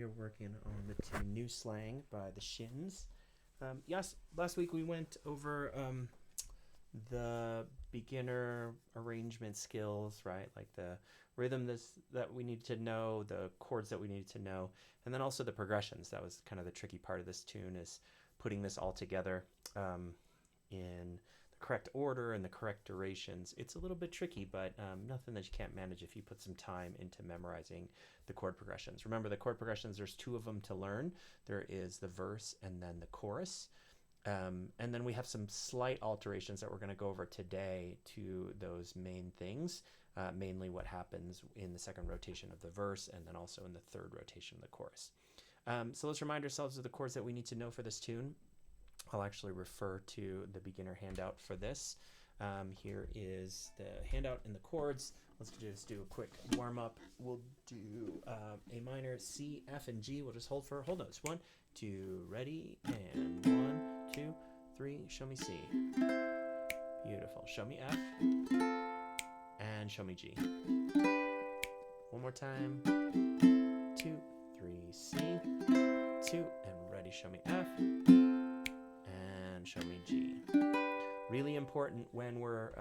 We're working on the tune New Slang by the Shins. Yes, last week we went over the beginner arrangement skills, right? Like the rhythm that we need to know, the chords that we needed to know, and then also the progressions. That was kind of the tricky part of this tune, is putting this all together in the correct order and the correct durations. It's a little bit tricky, but nothing that you can't manage if you put some time into memorizing the chord progressions. Remember, the chord progressions, there's two of them to learn. There is the verse and then the chorus. And then we have some slight alterations that we're going to go over today to those main things, mainly what happens in the second rotation of the verse and then also in the third rotation of the chorus. So let's remind ourselves of the chords that we need to know for this tune. I'll actually refer to the beginner handout for this. Here is the handout and the chords. Let's just do a quick warm up. We'll do A minor, C, F, and G. We'll just hold for whole notes. 1, 2, ready, and 1, 2, 3. Show me C. Beautiful. Show me F, and show me G. One more time. 2, 3, C, 2, and ready. Show me F, and show me G. Really important when we're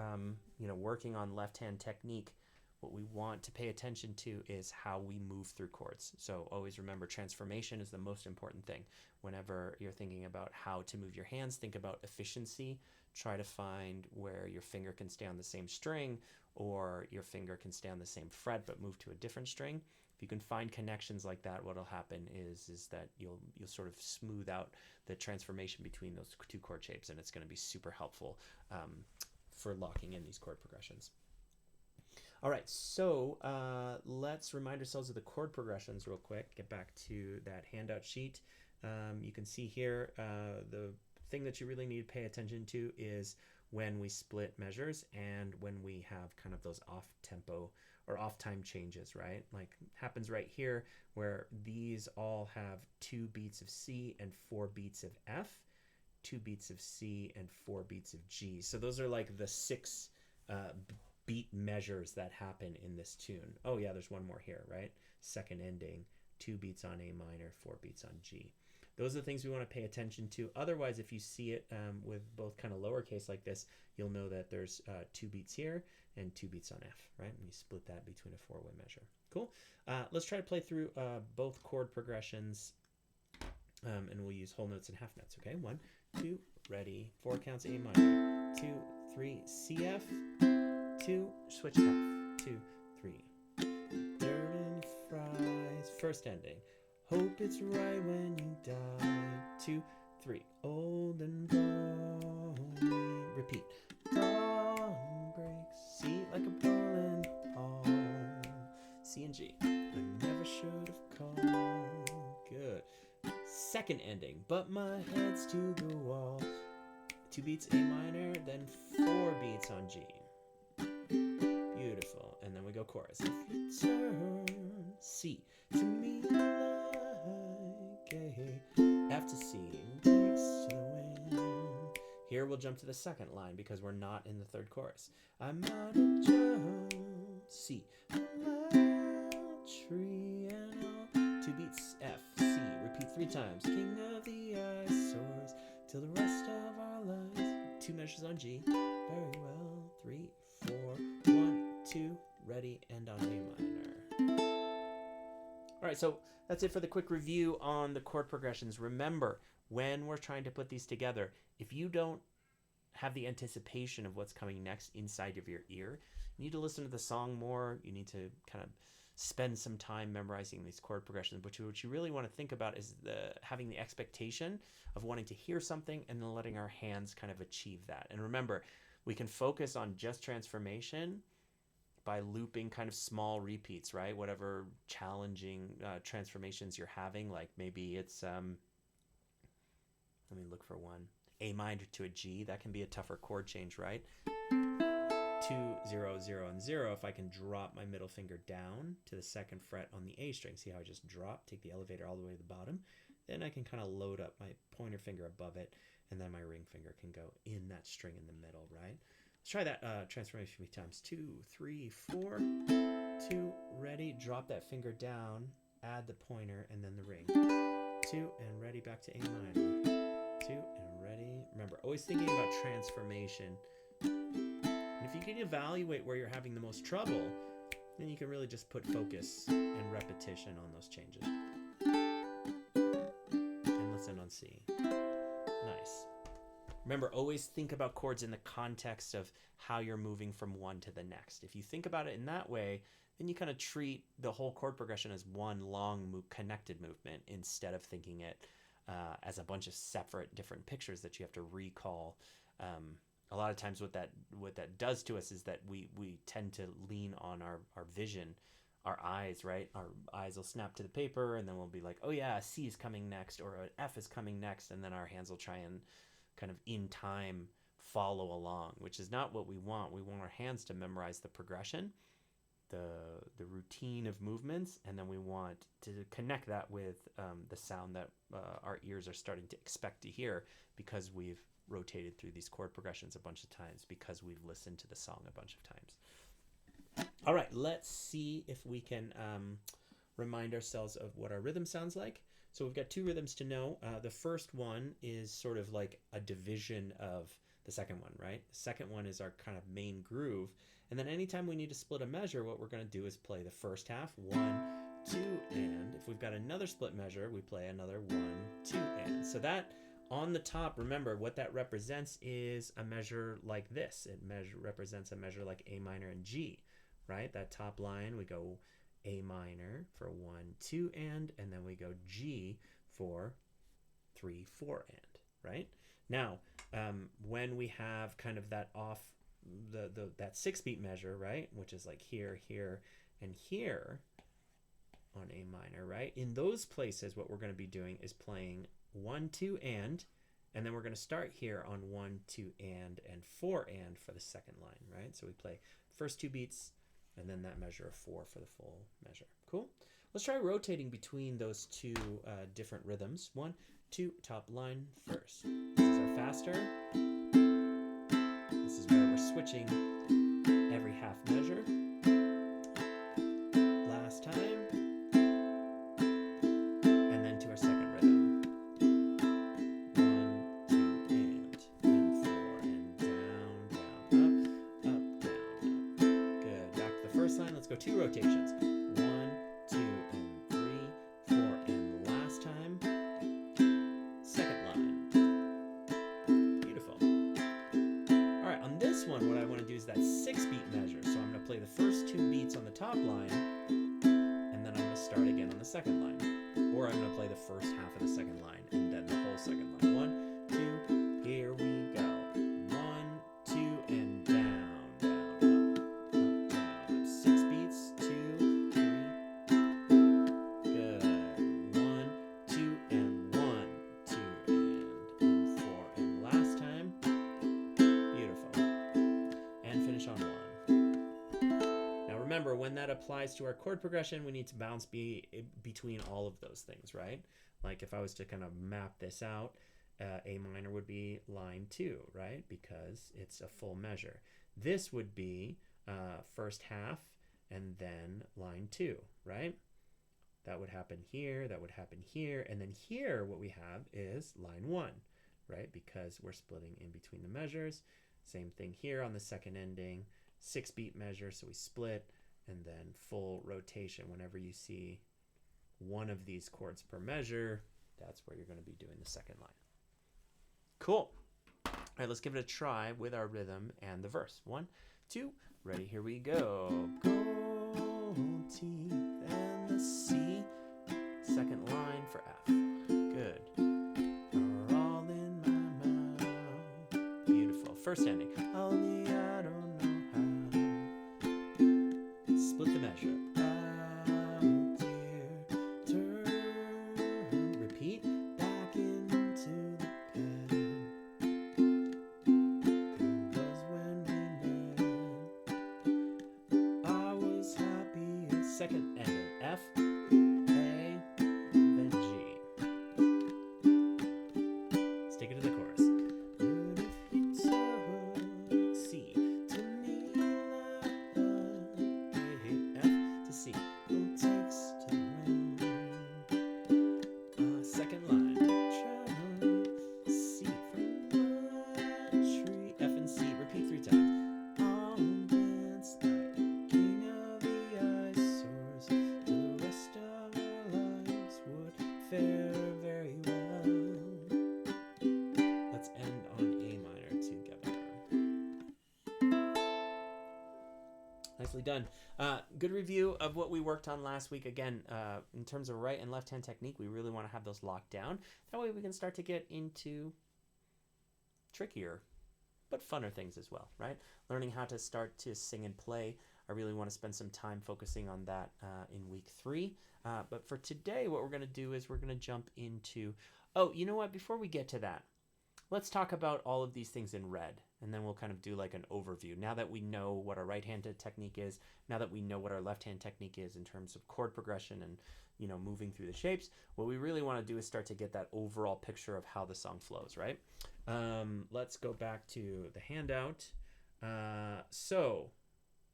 working on left-hand technique. What we want to pay attention to is how we move through chords. So always remember, transformation is the most important thing. Whenever you're thinking about how to move your hands, think about efficiency. Try to find where your finger can stay on the same string or your finger can stay on the same fret but move to a different string. If you can find connections like that, what will happen is that you'll sort of smooth out the transformation between those two chord shapes, and it's going to be super helpful for locking in these chord progressions. All right, so let's remind ourselves of the chord progressions real quick. Get back to that handout sheet. You can see here the thing that you really need to pay attention to is when we split measures and when we have kind of those off tempo or off time changes, right? Like happens right here where these all have 2 beats of C and 4 beats of F, 2 beats of C and 4 beats of G. So those are like the 6 beat measures that happen in this tune. Oh yeah, there's one more here, right? Second ending, 2 beats on A minor, 4 beats on G. Those are the things we want to pay attention to. Otherwise, if you see it with both kind of lowercase like this, you'll know that there's 2 beats here and 2 beats on F, right? And you split that between a 4-way measure. Cool. Let's try to play through both chord progressions, and we'll use whole notes and half notes, okay? 1, 2, ready. 4 counts A minor. 2, 3, C, F. 2, switch F. 2, 3. Dirt and fries. First ending. Hope it's right when you die. 2, 3. Old and lonely. Repeat. Dawn breaks. C like a bowling ball. C and G. I never should have called. Good. Second ending. But my head's to the wall. 2 beats A minor, then 4 beats on G. Beautiful. And then we go chorus. If you turn C to me like a F to C and takes to the wind. Here we'll jump to the second line because we're not in the third chorus. I'm out of jump C. I'm out tree and all. 2 beats F, C. Repeat 3 times. King of the ice soars till the rest of our lives. 2 measures on G. Very well. 3, 4, 1, 2, ready, and on A minor. All right, so that's it for the quick review on the chord progressions. Remember, when we're trying to put these together, if you don't have the anticipation of what's coming next inside of your ear, you need to listen to the song more. You need to kind of spend some time memorizing these chord progressions. But what you really want to think about is having the expectation of wanting to hear something and then letting our hands kind of achieve that. And remember, we can focus on just transformation by looping kind of small repeats, right? Whatever challenging transformations you're having, like maybe it's, let me look for one. A minor to a G, that can be a tougher chord change, right? 2, 0, 0, and 0. If I can drop my middle finger down to the second fret on the A string, see how I just drop, take the elevator all the way to the bottom, then I can kind of load up my pointer finger above it, and then my ring finger can go in that string in the middle, right? Let's try that transformation a few times. 2, 3, 4. 2, ready. Drop that finger down add the pointer, and then the ring. 2 and ready, back to A minor. 2 and ready. Remember, always thinking about transformation. And if you can evaluate where you're having the most trouble, then you can really just put focus and repetition on those changes. And listen on C. Nice. Remember, always think about chords in the context of how you're moving from one to the next. If you think about it in that way, then you kind of treat the whole chord progression as one long connected movement instead of thinking it as a bunch of separate different pictures that you have to recall. A lot of times what that does to us is that we tend to lean on our vision, our eyes, right? Our eyes will snap to the paper, and then we'll be like, oh yeah, a C is coming next, or an F is coming next, and then our hands will try and kind of in time follow along, which is not what we want. We want our hands to memorize the progression, the routine of movements, and then we want to connect that with the sound that our ears are starting to expect to hear because we've rotated through these chord progressions a bunch of times, because we've listened to the song a bunch of times. All right, let's see if we can remind ourselves of what our rhythm sounds like. So we've got 2 rhythms to know. The first one is sort of like a division of the second one, right? The second one is our kind of main groove. And then anytime we need to split a measure, what we're going to do is play the first half, 1, 2, and. If we've got another split measure, we play another 1, 2, and. So that on the top, remember what that represents is a measure like this. It represents a measure like A minor and G, right? That top line, we go A minor for 1, 2, and then we go G for 3, 4, and, right? Now, when we have kind of that off, that 6-beat measure, right, which is like here, here, and here on A minor, right? In those places, what we're going to be doing is playing 1, 2, and then we're going to start here on 1, 2, and 4, and for the second line, right? So we play first 2 beats, and then that measure of 4 for the full measure. Cool? Let's try rotating between those 2 different rhythms. 1, 2, top line first. This is our faster. This is where we're switching every half measure. Last time. And then to our second rhythm. 1, 2, and 4, and down, up, down, up. Good. Back to the first line. Let's go 2 rotations. 1, 2, and 3, 4, and last time. Second line. Beautiful. All right, on this one, what I want to do is that 6-beat measure. So I'm going to play the first 2 beats on the top line, and then I'm going to start again on the second line. Or I'm going to play the first half of the second line, and then the whole second line. 1, 2, here we go. 1, 2, and down, down, up, down. 6 beats, 2, 3. Good. 1, 2, and 1, 2, and 4, and last time. Beautiful. And finish on 1. Now remember, when that applies to our chord progression, we need to bounce between all of those things, right? Like if I was to kind of map this out, A minor would be line 2, right? Because it's a full measure. This would be first half and then line 2, right? That would happen here, that would happen here, and then here what we have is line 1, right? Because we're splitting in between the measures. Same thing here on the second ending, 6-beat measure, so we split, and then full rotation. Whenever you see one of these chords per measure, that's where you're going to be doing the second line. Cool. All right, let's give it a try with our rhythm and the verse. 1, 2, ready, here we go. Gold teeth and the C. Second line for F. Good. Are all in my mouth. Beautiful. First ending. Only I don't know how. Split the measure. Oh dear, turn. Repeat. Back into the pen. Because when we met, I was happy. Second ending. F. Take it to the chorus. But if he took done. Good review of what we worked on last week. Again, in terms of right and left hand technique, we really want to have those locked down. That way we can start to get into trickier but funner things as well, right? Learning how to start to sing and play. I really want to spend some time focusing on that in week 3. But for today, what we're going to do is we're going to jump into, oh, you know what? Before we get to that, let's talk about all of these things in red, and then we'll kind of do like an overview. Now that we know what our right-handed technique is, now that we know what our left-hand technique is in terms of chord progression and, you know, moving through the shapes, what we really want to do is start to get that overall picture of how the song flows, right? Let's go back to the handout. So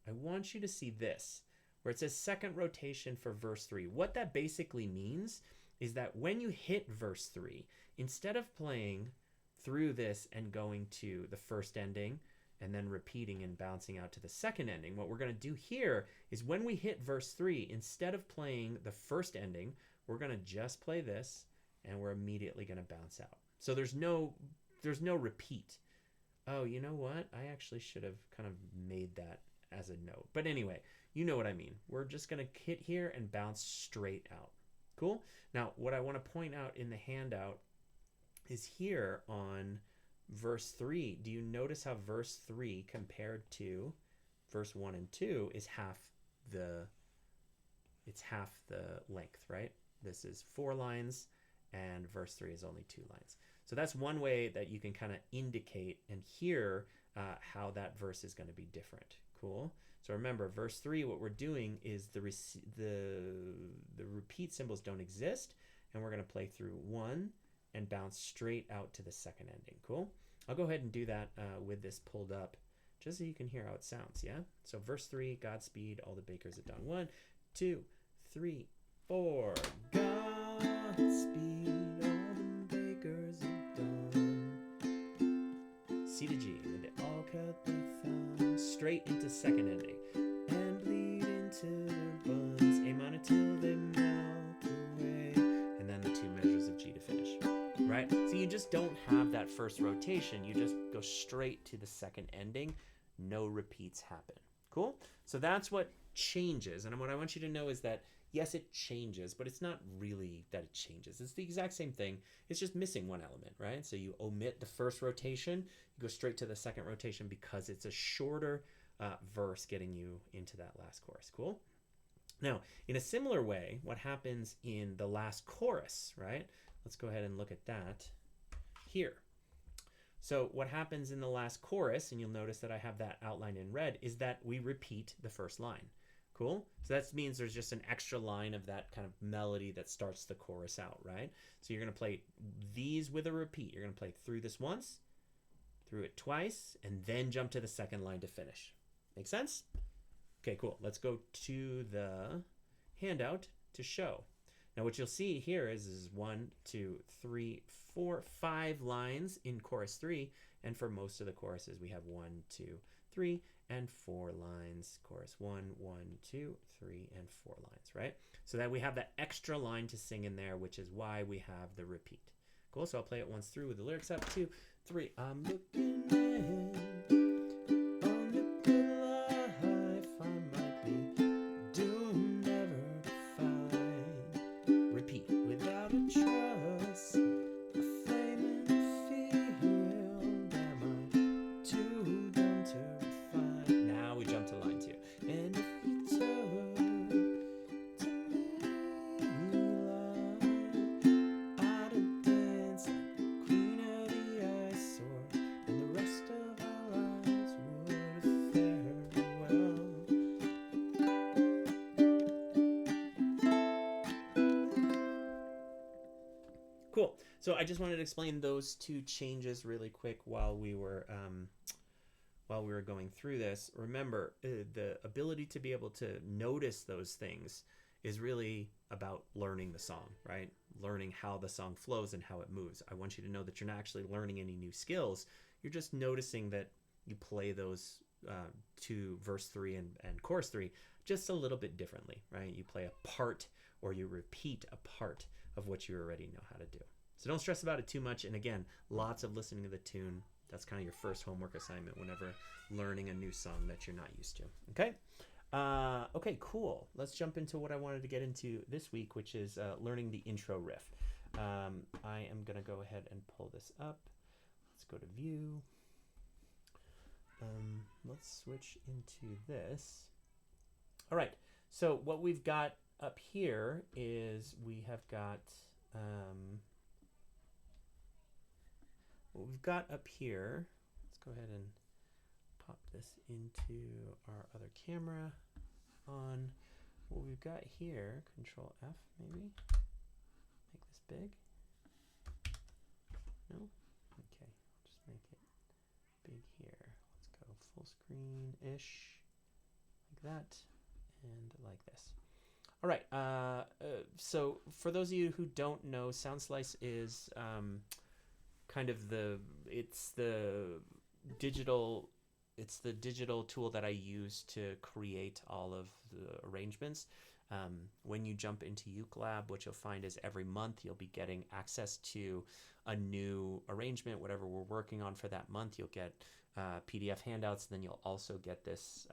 I want you to see this, where it says second rotation for verse 3. What that basically means is that when you hit verse 3, instead of playing through this and going to the first ending and then repeating and bouncing out to the second ending, what we're going to do here is when we hit verse 3, instead of playing the first ending, we're going to just play this and we're immediately going to bounce out. So there's no repeat. Oh, you know what? I actually should have kind of made that as a note. But anyway, you know what I mean. We're just going to hit here and bounce straight out. Cool? Now, what I want to point out in the handout is here on verse 3. Do you notice how verse 3 compared to verse 1 and 2 is half the length, right? This is 4 lines and verse 3 is only 2 lines. So that's one way that you can kind of indicate and hear how that verse is going to be different. Cool. So remember, verse 3, what we're doing is the repeat symbols don't exist, and we're going to play through 1 and bounce straight out to the second ending. Cool? I'll go ahead and do that with this pulled up just so you can hear how it sounds, yeah? So verse 3, Godspeed, all the bakers at dawn. 1, 2, 3, 4. Godspeed, all the bakers at dawn. C to G, and they all cut their thumbs straight into second ending and bleed into their buns. A minor till they melt away, and then the 2 measures of G to finish. Right? So you just don't have that first rotation. You just go straight to the second ending. No repeats happen. Cool? So that's what changes. And what I want you to know is that, yes, it changes, but it's not really that it changes. It's the exact same thing. It's just missing one element, right? So you omit the first rotation. You go straight to the second rotation because it's a shorter verse getting you into that last chorus. Cool? Now, in a similar way, what happens in the last chorus, right? Let's go ahead and look at that here. So what happens in the last chorus, and you'll notice that I have that outlined in red, is that we repeat the first line. Cool? So that means there's just an extra line of that kind of melody that starts the chorus out, right? So you're going to play these with a repeat. You're going to play through this once, through it twice, and then jump to the second line to finish. Make sense? Okay, cool. Let's go to the handout to show. Now what you'll see here is 1, 2, 3, 4, 5 lines in chorus 3, and for most of the choruses we have 1, 2, 3, and 4 lines. Chorus 1, 1, 2, 3, and 4 lines, right? So that we have that extra line to sing in there, which is why we have the repeat. Cool, so I'll play it once through with the lyrics up. 2, 3. I'm looking in on the good life I might be doomed never to find. Repeat. Without a trust, a flaming field, am I too dumb to refine? Now we jump to line 2. And if you turn to me like I'd have danced like queen of the ice, and the rest of our lives would have fared well. Cool. So I just wanted to explain those 2 changes really quick while we were going through this. Remember, the ability to be able to notice those things is really about learning the song, right? Learning how the song flows and how it moves. I want you to know that you're not actually learning any new skills. You're just noticing that you play those 2 verse 3 and chorus 3 just a little bit differently, right? You play a part or you repeat a part of what you already know how to do. So don't stress about it too much. And again, lots of listening to the tune. That's kind of your first homework assignment whenever learning a new song that you're not used to. Okay? Okay, cool. Let's jump into what I wanted to get into this week, which is learning the intro riff. I am going to go ahead and pull this up. Let's go to view. Let's switch into this. All right, so what we've got up here is we have got what we've got up here. Let's go ahead and pop this into our other camera on. What we've got here, Control F maybe, make this big. No? Okay, I'll just make it big here. Let's go full screen-ish, like that, and like this. All right, so for those of you who don't know, SoundSlice is kind of it's the digital tool that I use to create all of the arrangements. When you jump into ukulab, what you'll find is every month you'll be getting access to a new arrangement, whatever we're working on for that month. You'll get PDF handouts, then you'll also get this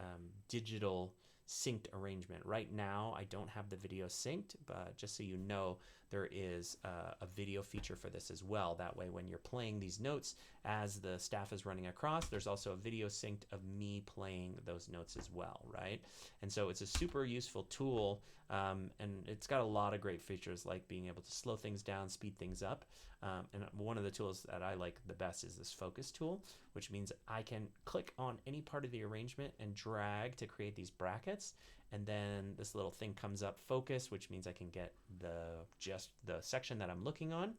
digital synced arrangement. Right now I don't have the video synced, but just so you know, there is a video feature for this as well. That way when you're playing these notes as the staff is running across, there's also a video synced of me playing those notes as well, right? And so it's a super useful tool, and it's got a lot of great features like being able to slow things down, speed things up. And one of the tools that I like the best is this focus tool, which means I can click on any part of the arrangement and drag to create these brackets. And then this little thing comes up, focus, which means I can get just the section that I'm looking on.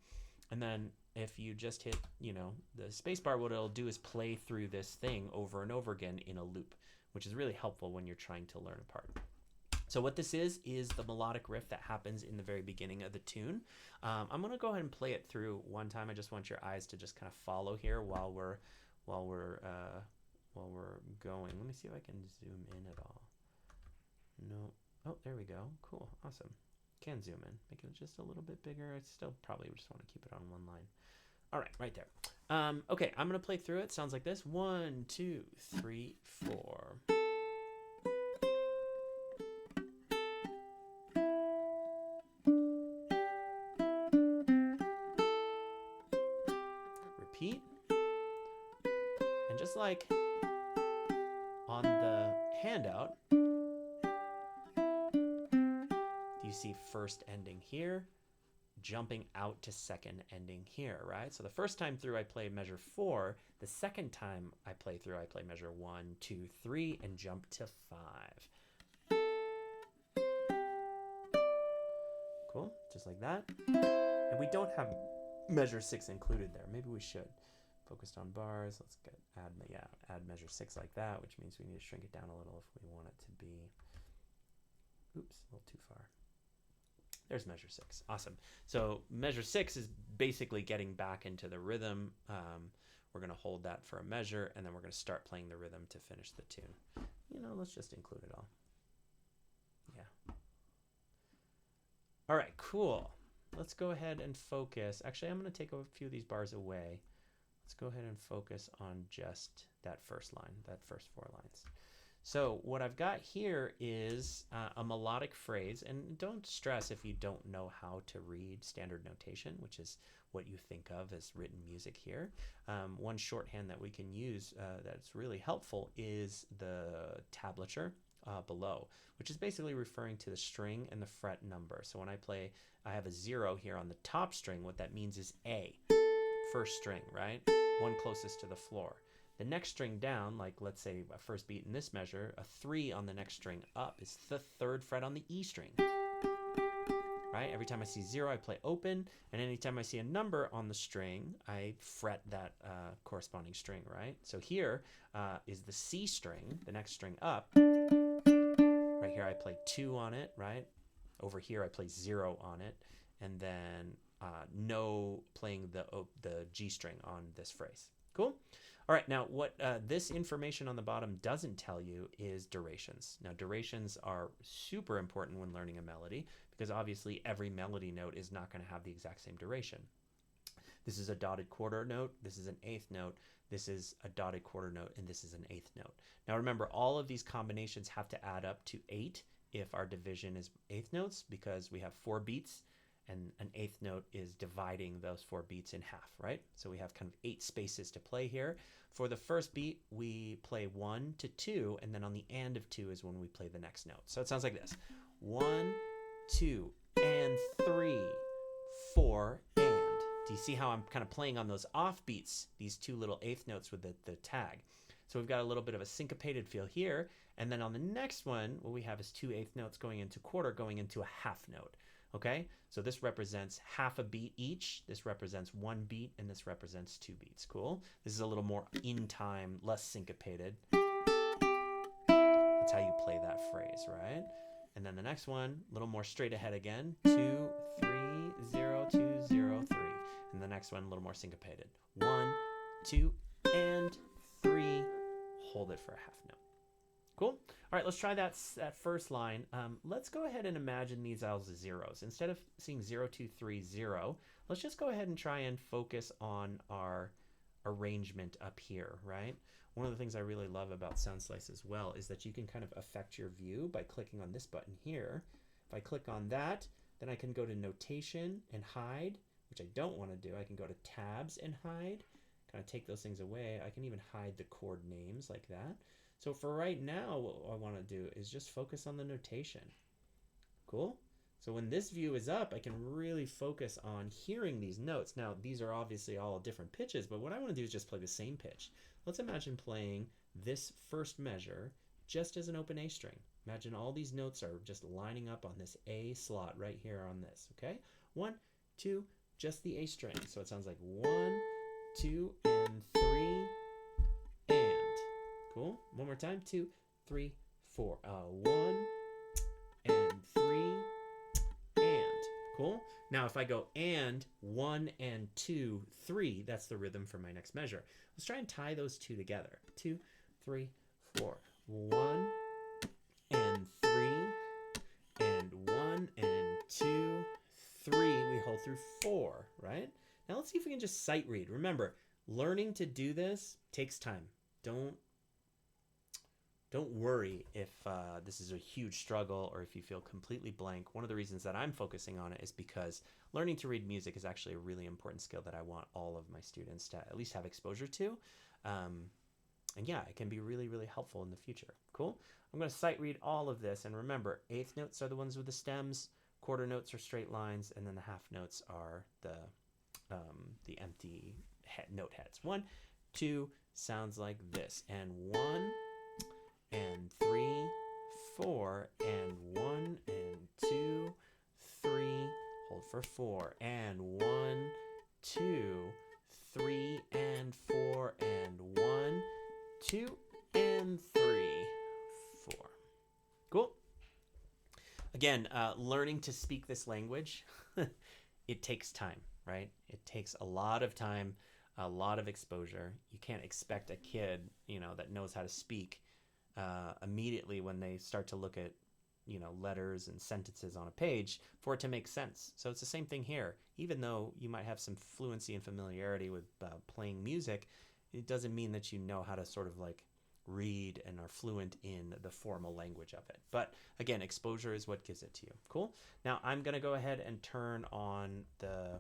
And then if you just hit, the spacebar, what it'll do is play through this thing over and over again in a loop, which is really helpful when you're trying to learn a part. So what this is the melodic riff that happens in the very beginning of the tune. I'm gonna go ahead and play it through one time. I just want your eyes to just kind of follow here while we're going. Let me see if I can zoom in at all. No. Oh, there we go. Cool. Awesome. Can zoom in. Make it just a little bit bigger. I still probably just want to keep it on one line. All right, right there. Okay, I'm going to play through it. Sounds like this. 1, 2, 3, 4. Repeat. And just like on the handout, you see first ending here, jumping out to second ending here, right? So the first time through I play measure 4, the second time I play through I play measure 1, 2, 3, and jump to 5. Cool, just like that. And we don't have measure 6 included there. Maybe we should. Focused on bars, let's add measure 6 like that, which means we need to shrink it down a little if we want it to be, oops, a little too far. There's measure 6. Awesome. So measure 6 is basically getting back into the rhythm. We're going to hold that for a measure, and then we're going to start playing the rhythm to finish the tune. Let's just include it all. Yeah. All right, cool. Let's go ahead and focus. Actually, I'm going to take a few of these bars away. Let's go ahead and focus on just that first line, that first 4 lines. So what I've got here is a melodic phrase, and don't stress if you don't know how to read standard notation, which is what you think of as written music here. One shorthand that we can use that's really helpful is the tablature below, which is basically referring to the string and the fret number. So when I play, I have a 0 here on the top string. What that means is A, first string, right? One closest to the floor. The next string down, like let's say a first beat in this measure, a 3 on the next string up is the 3rd fret on the E string. Right? Every time I see 0, I play open, and anytime I see a number on the string, I fret that corresponding string, right? So here is the C string, the next string up. Right here I play 2 on it, right? Over here I play 0 on it, and then no playing the G string on this phrase. Cool? All right, now what this information on the bottom doesn't tell you is durations. Now durations are super important when learning a melody because obviously every melody note is not going to have the exact same duration. This is a dotted quarter note. This is an eighth note. This is a dotted quarter note, and this is an eighth note. Now remember, all of these combinations have to add up to 8 if our division is eighth notes, because we have 4 beats, and an eighth note is dividing those 4 beats in half, right? So we have kind of 8 spaces to play here. For the first beat, we play 1 to 2, and then on the and of 2 is when we play the next note. So it sounds like this: 1, 2, and 3, 4, and. Do you see how I'm kind of playing on those off beats, these 2 little eighth notes with the tag? So we've got a little bit of a syncopated feel here, and then on the next one, what we have is 2 eighth notes going into quarter, going into a half note. Okay, so this represents half a beat each, this represents 1 beat, and this represents 2 beats. Cool. This is a little more in time, less syncopated. That's how you play that phrase, right? And then the next one, a little more straight ahead again. 2, 3, 0, 2, 0, 3. And the next one, a little more syncopated. 1, 2, and 3. Hold it for a half note. Cool. All right, let's try that first line. Let's go ahead and imagine these as zeros. Instead of seeing 0, 2, 3, 0, let's just go ahead and try and focus on our arrangement up here, right? One of the things I really love about SoundSlice as well is that you can kind of affect your view by clicking on this button here. If I click on that, then I can go to notation and hide, which I don't want to do. I can go to tabs and hide, kind of take those things away. I can even hide the chord names like that. So for right now, what I want to do is just focus on the notation. Cool? So when this view is up, I can really focus on hearing these notes. Now, these are obviously all different pitches, but what I want to do is just play the same pitch. Let's imagine playing this first measure just as an open A string. Imagine all these notes are just lining up on this A slot right here on this, okay? 1, 2, just the A string. So it sounds like 1, 2, and 3, and. Cool? One more time. 2, 3, 4. 1, and 3, and. Cool? Now if I go and 1 and 2, 3, that's the rhythm for my next measure. Let's try and tie those 2 together. 2, 3, 4. 1 and 3, and 1 and 2, 3. We hold through 4, right? Now let's see if we can just sight read. Remember, learning to do this takes time. Don't worry if this is a huge struggle or if you feel completely blank. One of the reasons that I'm focusing on it is because learning to read music is actually a really important skill that I want all of my students to at least have exposure to. And yeah, it can be really, really helpful in the future. Cool? I'm going to sight read all of this. And remember, eighth notes are the ones with the stems, quarter notes are straight lines, and then the half notes are the empty note heads. 1, 2 sounds like this. And 1, and 3, 4, and 1, and 2, 3, hold for 4, and 1, 2, 3, and 4, and 1, 2, and 3, 4. Cool. Again, learning to speak this language, it takes time, right? It takes a lot of time, a lot of exposure. You can't expect a kid, that knows how to speak immediately when they start to look at, letters and sentences on a page for it to make sense. So it's the same thing here. Even though you might have some fluency and familiarity with playing music, it doesn't mean that you know how to sort of like read and are fluent in the formal language of it. But again, exposure is what gives it to you. Cool. Now I'm going to go ahead and turn on the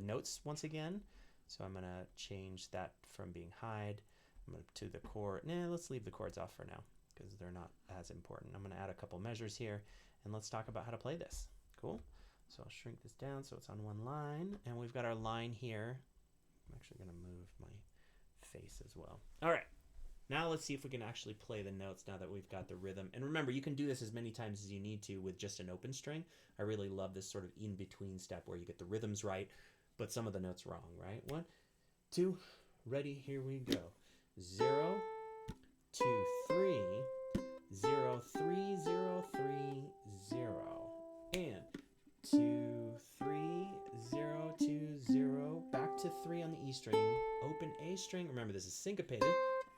notes once again. So I'm going to change that from being hide to the chord. Let's leave the chords off for now because they're not as important. I'm going to add a couple measures here and let's talk about how to play this. Cool. So I'll shrink this down so it's on one line, and we've got our line here. I'm actually going to move my face as well. All right. Now let's see if we can actually play the notes now that we've got the rhythm. And remember, you can do this as many times as you need to with just an open string. I really love this sort of in-between step where you get the rhythms right, but some of the notes wrong, right? 1, 2, ready, here we go. 0, 2, 3, 0, 3, 0, 3, 0. And 2, 3, 0, 2, 0. Back to 3 on the E string. Open A string. Remember, this is syncopated.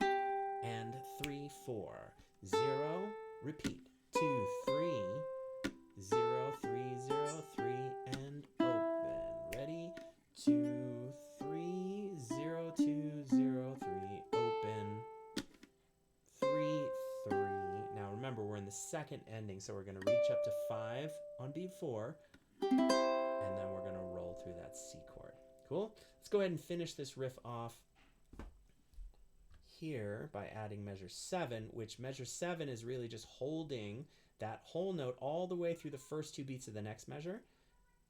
And 3, 4, 0. Repeat. 2, 3, 0, 3, 0, 3, and open. Ready? 2, the second ending. So we're going to reach up to 5 on beat 4, and then we're going to roll through that C chord. Cool? Let's go ahead and finish this riff off here by adding measure 7, which measure 7 is really just holding that whole note all the way through the first 2 beats of the next measure,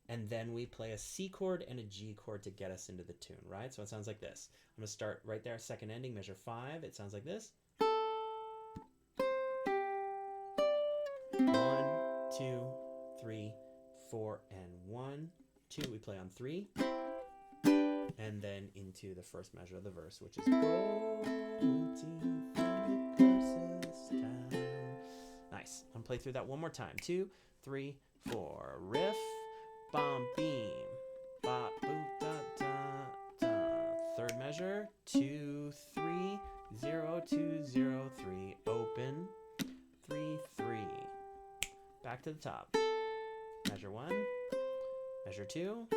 and then we play a C chord and a G chord to get us into the tune, right? So it sounds like this. I'm going to start right there, second ending, measure 5. It sounds like this. 1, 2, 3, 4, and 1, 2. We play on 3. And then into the first measure of the verse, which is go from the closest town. Nice. I'm going to play through that one more time. 2, 3, 4. Riff, bom, beam, bop, boop, da, da, da. Third measure, 2, 3, 0, 2, 0, 3. Open, 3, 3. Back to the top. Measure 1, measure 2.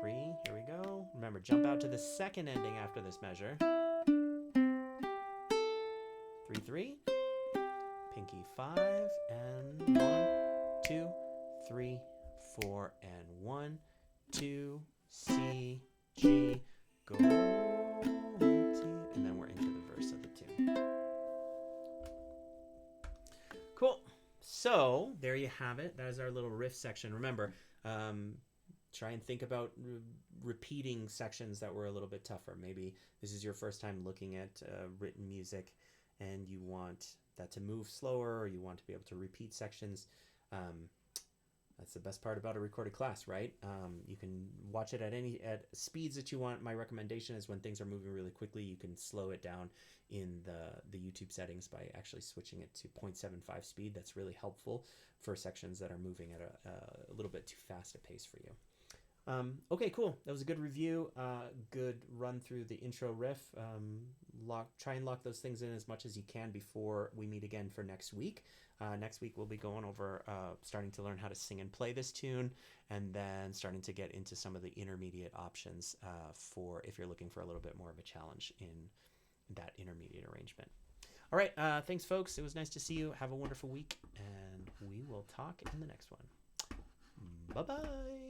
3, here we go. Remember, jump out to the second ending after this measure. 3, 3. Pinky 5, and 1, 2, 3, 4, and 1, 2, C, G, go, T, and then we're into the verse of the tune. Cool. So there you have it. That is our little riff section. Remember, try and think about repeating sections that were a little bit tougher. Maybe this is your first time looking at written music and you want that to move slower, or you want to be able to repeat sections. That's the best part about a recorded class, right? You can watch it at speeds that you want. My recommendation is when things are moving really quickly, you can slow it down in the YouTube settings by actually switching it to 0.75 speed. That's really helpful for sections that are moving at a little bit too fast a pace for you. Okay, cool. That was a good review. Good run through the intro riff. Try and lock those things in as much as you can before we meet again for next week. Next week we'll be going over starting to learn how to sing and play this tune, and then starting to get into some of the intermediate options for if you're looking for a little bit more of a challenge in that intermediate arrangement. All right, thanks folks. It was nice to see you. Have a wonderful week, and we will talk in the next one. Bye-bye.